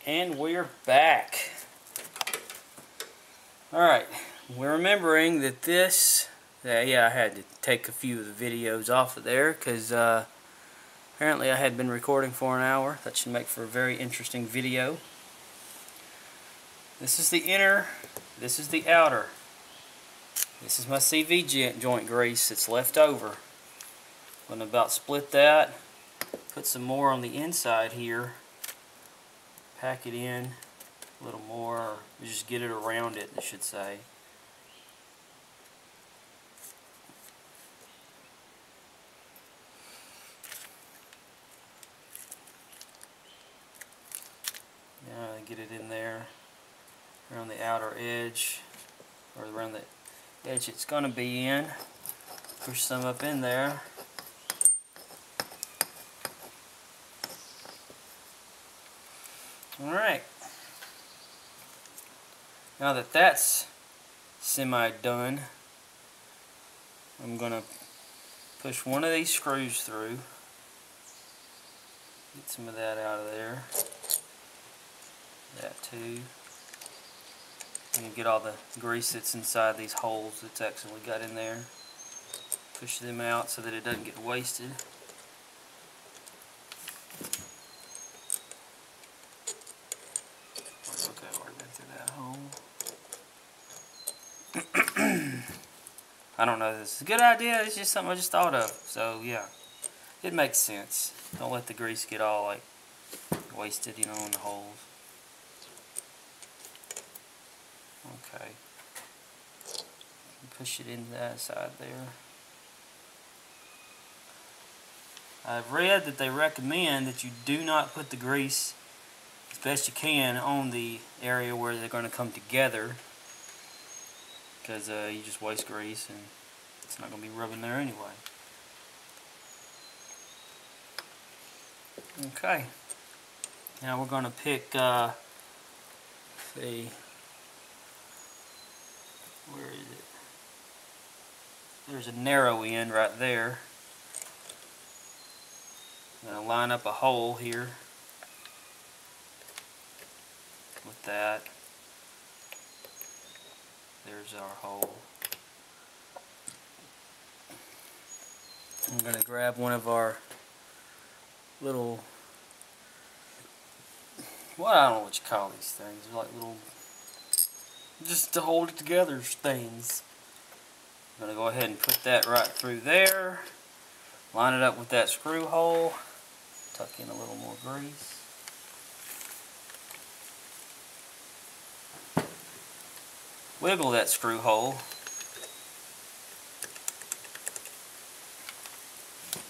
And we're back. Alright, we're remembering that yeah, I had to take a few of the videos off of there because apparently I had been recording for an hour. That should make for a very interesting video. This is the inner, this is the outer. This is my CV joint grease that's left over. I'm going to about split that, put some more on the inside here, pack it in a little more, or just get it around it, I should say. Yeah, get it in there, around the outer edge, or around the edge it's going to be in. Push some up in there. Alright. Now that that's semi-done, I'm going to push one of these screws through. Get some of that out of there. That too. And get all the grease that's inside these holes that's actually got in there. Push them out so that it doesn't get wasted. Okay, right through that hole. I don't know if this is a good idea, it's just something I just thought of. So yeah, it makes sense. Don't let the grease get all like wasted, you know, in the holes. Okay. Push it into that side there. I've read that they recommend that you do not put the grease as best you can on the area where they're going to come together, because you just waste grease and it's not going to be rubbing there anyway. Okay, now we're going to pick, let's see, where is it? There's a narrow end right there. I'm going to line up a hole here with that. There's our hole. I'm going to grab one of our little, well, I don't know what you call these things. They're like little, just to hold it together things. I'm going to go ahead and put that right through there. Line it up with that screw hole. Tuck in a little more grease. Wiggle that screw hole.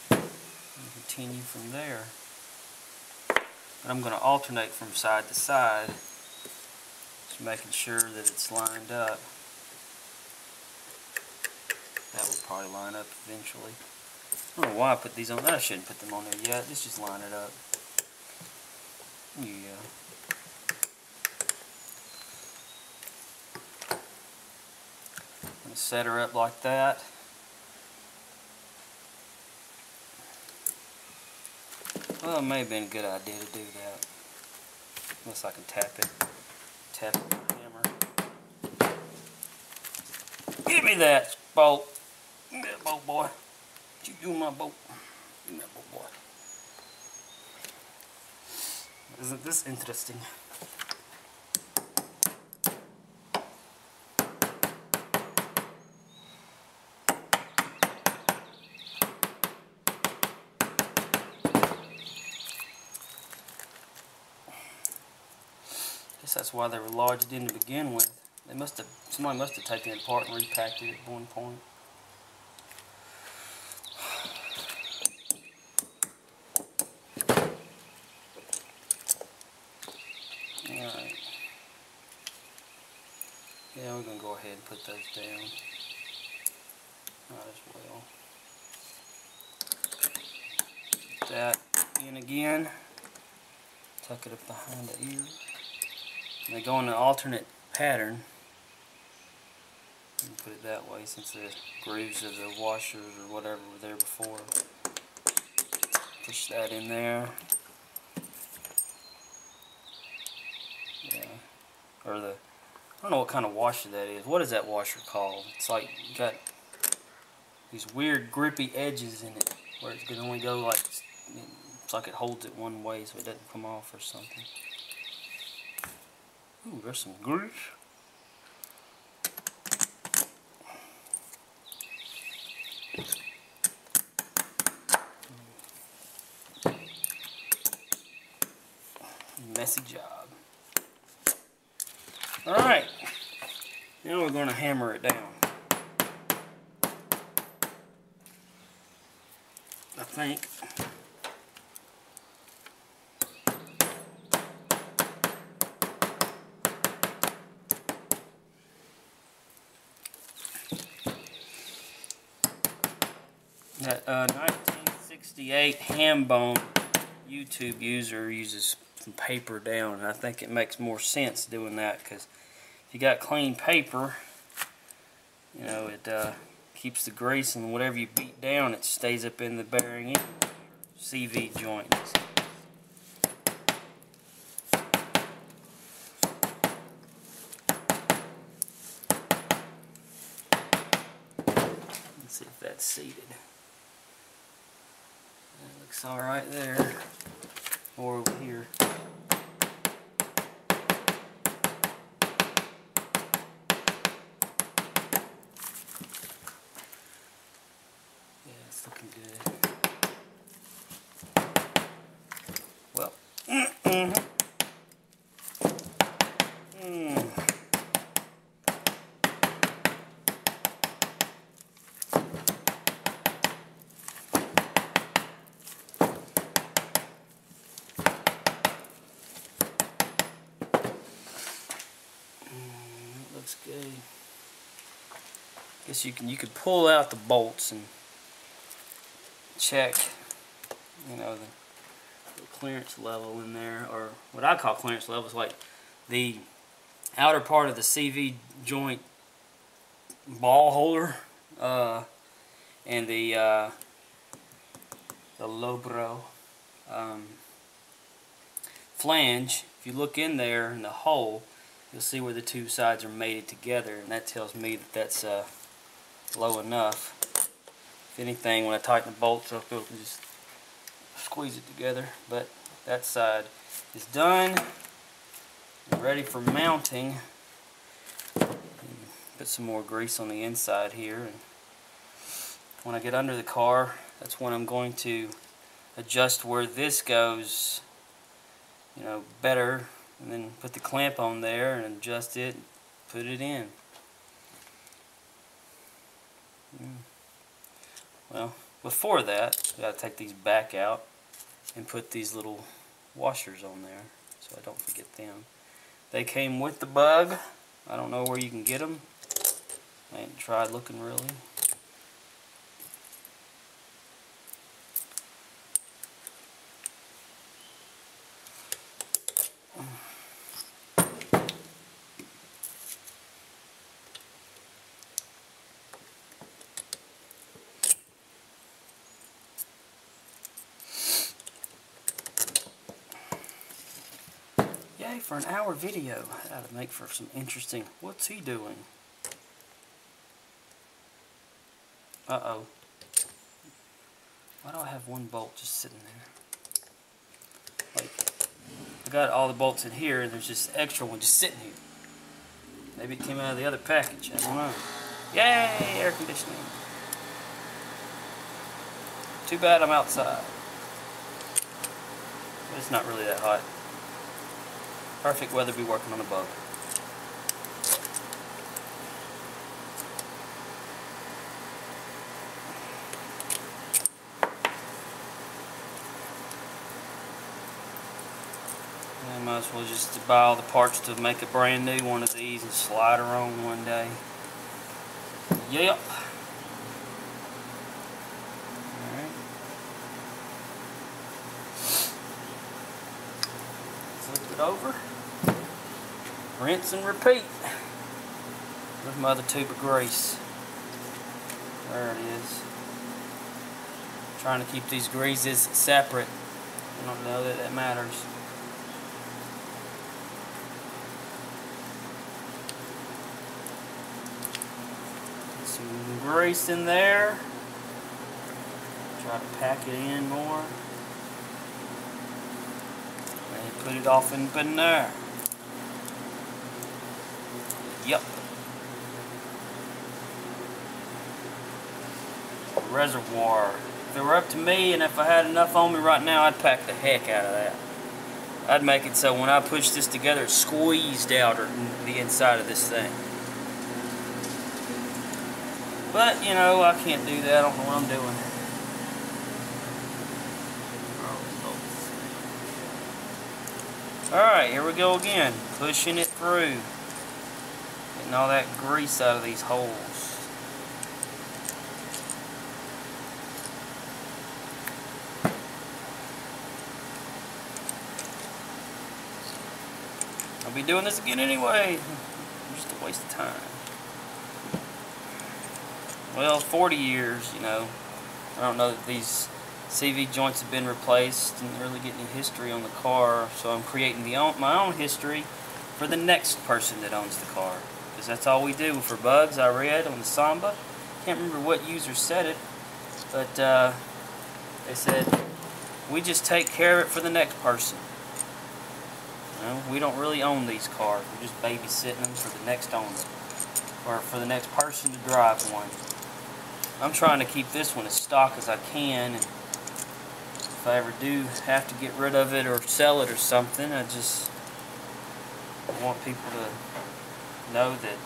And continue from there. But I'm going to alternate from side to side, just making sure that it's lined up. That will probably line up eventually. I don't know why I put these on. I shouldn't put them on there yet. Let's just line it up. Yeah. I'm going to set her up like that. Well, it may have been a good idea to do that. Unless I can tap it. Tap it with a hammer. Give me that bolt. Give me that bolt, boy. What you do my bolt? Give me that bolt, boy. Isn't this interesting? I guess that's why they were lodged in to begin with. Somebody must have taken it apart and repacked it at one point. Alright. Yeah, we're going to go ahead and put those down. Might as well. Put that in again. Tuck it up behind the ear. And they go in an alternate pattern. You can put it that way since the grooves of the washers or whatever were there before. Push that in there. or the, I don't know what kind of washer that is. What is that washer called? It's like got these weird grippy edges in it where it can only go like, it's like it holds it one way so it doesn't come off or something. Ooh, there's some grease. Messy job. Alright, now we're going to hammer it down. I think. That 1968 Hambone YouTube user uses some paper down, and I think it makes more sense doing that, because if you got clean paper, you know, it keeps the grease, and whatever you beat down, it stays up in the bearing end, CV joint. Let's see if that's seated. That looks alright there, or over here. It's looking good. Well, looks good. Guess you could pull out the bolts and check, you know, the clearance level in there, or what I call clearance level is like the outer part of the CV joint ball holder and the lobro flange. If you look in there in the hole, you'll see where the two sides are mated together, and that tells me that that's low enough. If anything, when I tighten the bolts up, it'll just squeeze it together. But that side is done and ready for mounting. Put some more grease on the inside here, and when I get under the car, that's when I'm going to adjust where this goes, you know, better, and then put the clamp on there and adjust it and put it in. Well, before that, I got to take these back out and put these little washers on there so I don't forget them. They came with the bug. I don't know where you can get them. I ain't tried looking really. Yay, for an hour video. That ought to make for some interesting. What's he doing? Uh-oh. Why do I have one bolt just sitting there? Like, I got all the bolts in here, and there's just an extra one just sitting here. Maybe it came out of the other package. I don't know. Yay, air conditioning. Too bad I'm outside. But it's not really that hot. Perfect weather to be working on a bug. I might as well just buy all the parts to make a brand new one of these and slide her on one day. Yep. Alright. Flip it over. Rinse and repeat. There's my other tube of grease. There it is. Trying to keep these greases separate. I don't know that that matters. some grease in there. Try to pack it in more. And put it off in there. Yep. Reservoir. If it were up to me and if I had enough on me right now, I'd pack the heck out of that. I'd make it so when I push this together, it's squeezed out the inside of this thing. But, you know, I can't do that. I don't know what I'm doing. Alright, here we go again. Pushing it through. Getting all that grease out of these holes. I'll be doing this again anyway. Just a waste of time. Well, 40 years, you know. I don't know that these CV joints have been replaced. Didn't really get any history on the car, so I'm creating my own history for the next person that owns the car. Because that's all we do for bugs. I read on the Samba. Can't remember what user said it, but they said, we just take care of it for the next person. You know, we don't really own these cars. We're just babysitting them for the next owner, or for the next person to drive one. I'm trying to keep this one as stock as I can, and if I ever do have to get rid of it or sell it or something, I want people to know that,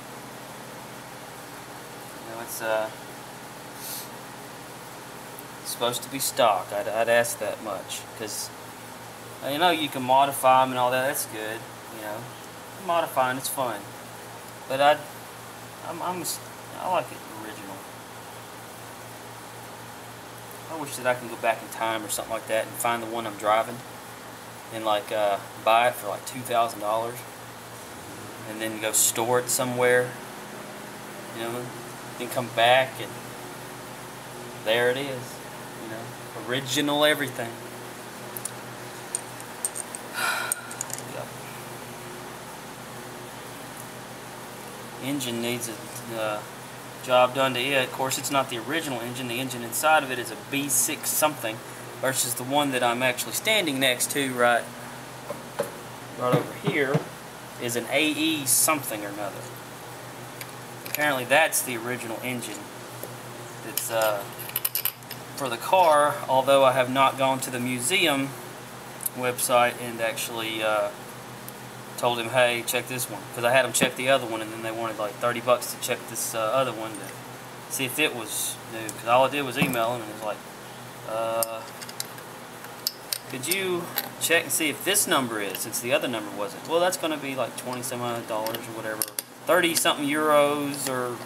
you know, it's supposed to be stock. I'd ask that much, because you know, you can modify them and all that. That's good, you know. Modifying, it's fun, but I like it original. I wish that I can go back in time or something like that and find the one I'm driving and like buy it for like $2,000 and then go store it somewhere, you know, then come back and there it is, you know, original everything. Yep. Engine needs a job done to it. Of course, it's not the original engine. The engine inside of it is a B6 something versus the one that I'm actually standing next to right over here is an AE something or another. Apparently that's the original engine that's for the car, although I have not gone to the museum website and actually told him, hey, check this one, because I had them check the other one and then they wanted like 30 bucks to check this other one to see if it was new, because all I did was email him and it was like, could you check and see if this number is, since the other number wasn't? Well, that's going to be like $20-some odd or whatever, 30-something euros, or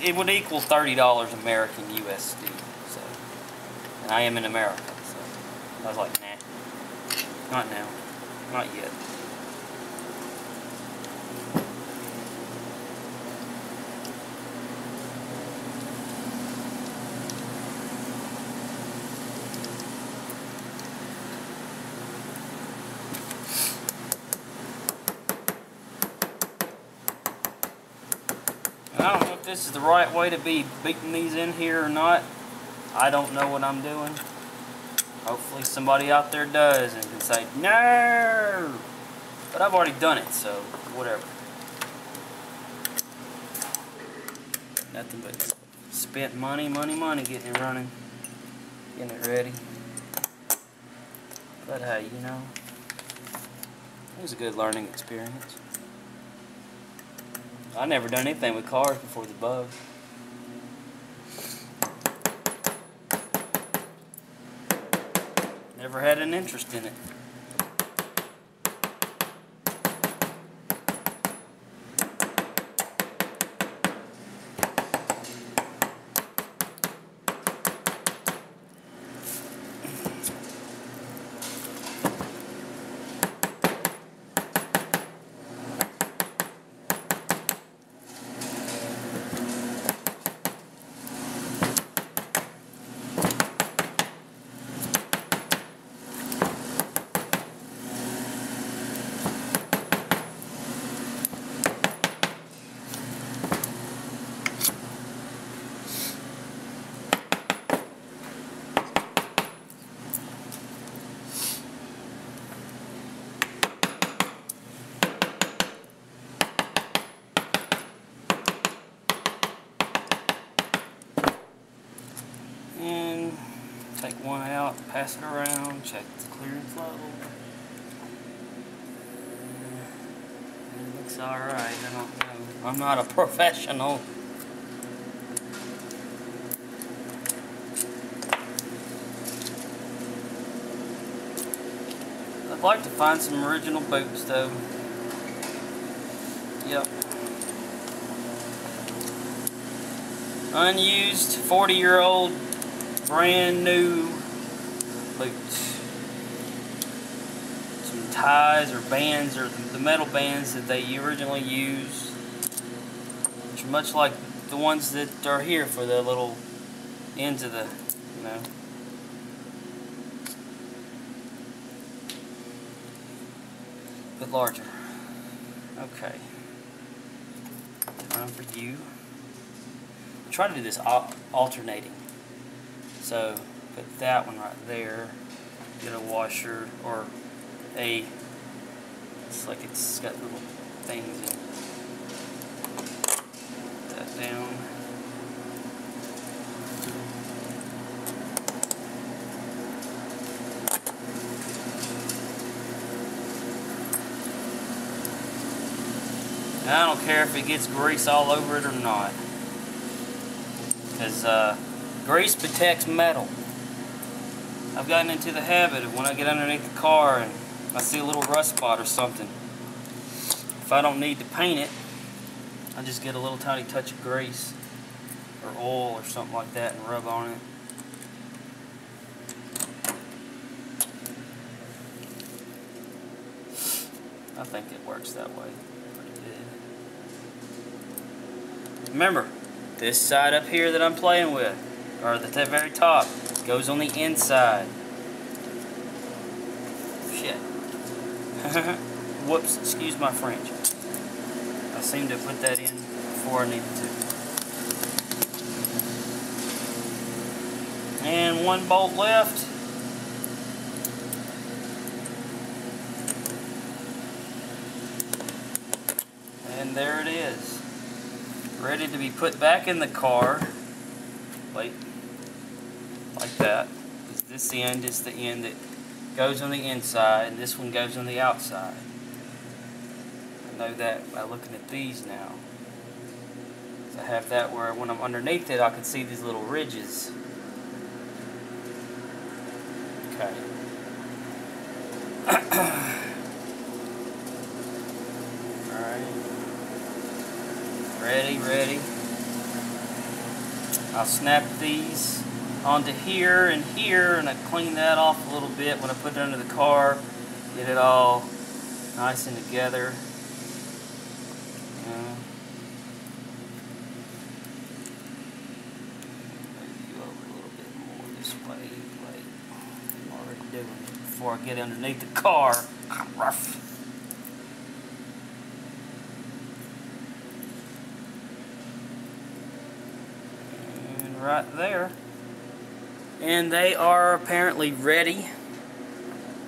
it would equal $30 American USD. So, and I am in America, so I was like, nah, not now, not yet. I don't know if this is the right way to be beating these in here or not. I don't know what I'm doing. Hopefully somebody out there does and can say, no! But I've already done it, so whatever. Nothing but spent money getting it running. Getting it ready. But hey, you know, it was a good learning experience. I never done anything with cars before the bug. Never had an interest in it. pass it around, check the clearance level. It looks alright, I don't know. I'm not a professional. I'd like to find some original boots though. Yep. Unused 40-year-old brand new boots. Some ties or bands, or the metal bands that they originally used, which are much like the ones that are here for the little ends of the, you know. But larger. Okay. Time for you. Try to do this alternating. So put that one right there. Get a washer or a. It's like it's got little things in. Put that down. I don't care if it gets grease all over it or not, because grease protects metal. I've gotten into the habit of when I get underneath the car and I see a little rust spot or something, if I don't need to paint it, I just get a little tiny touch of grease or oil or something like that and rub on it. I think it works that way pretty good. Remember, this side up here that I'm playing with, or the very top, goes on the inside. Shit. Whoops, excuse my French. I seem to put that in before I needed to. And one bolt left. And there it is. Ready to be put back in the car. Wait. Like that. This end is the end that goes on the inside, and this one goes on the outside. I know that by looking at these now. So I have that where when I'm underneath it, I can see these little ridges. Okay. Alright. Ready. I'll snap these onto here, and I clean that off a little bit when I put it under the car. Get it all nice and together. Move you over a little bit more this way. Wait, I'm already doing it before I get underneath the car. Rough. And right there. And they are apparently ready.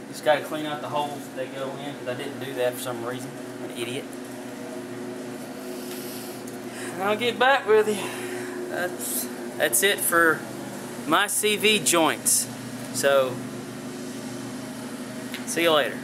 Just got to clean out the holes that they go in, because I didn't do that for some reason. I'm an idiot. And I'll get back with you. That's it for my CV joints. So, see you later.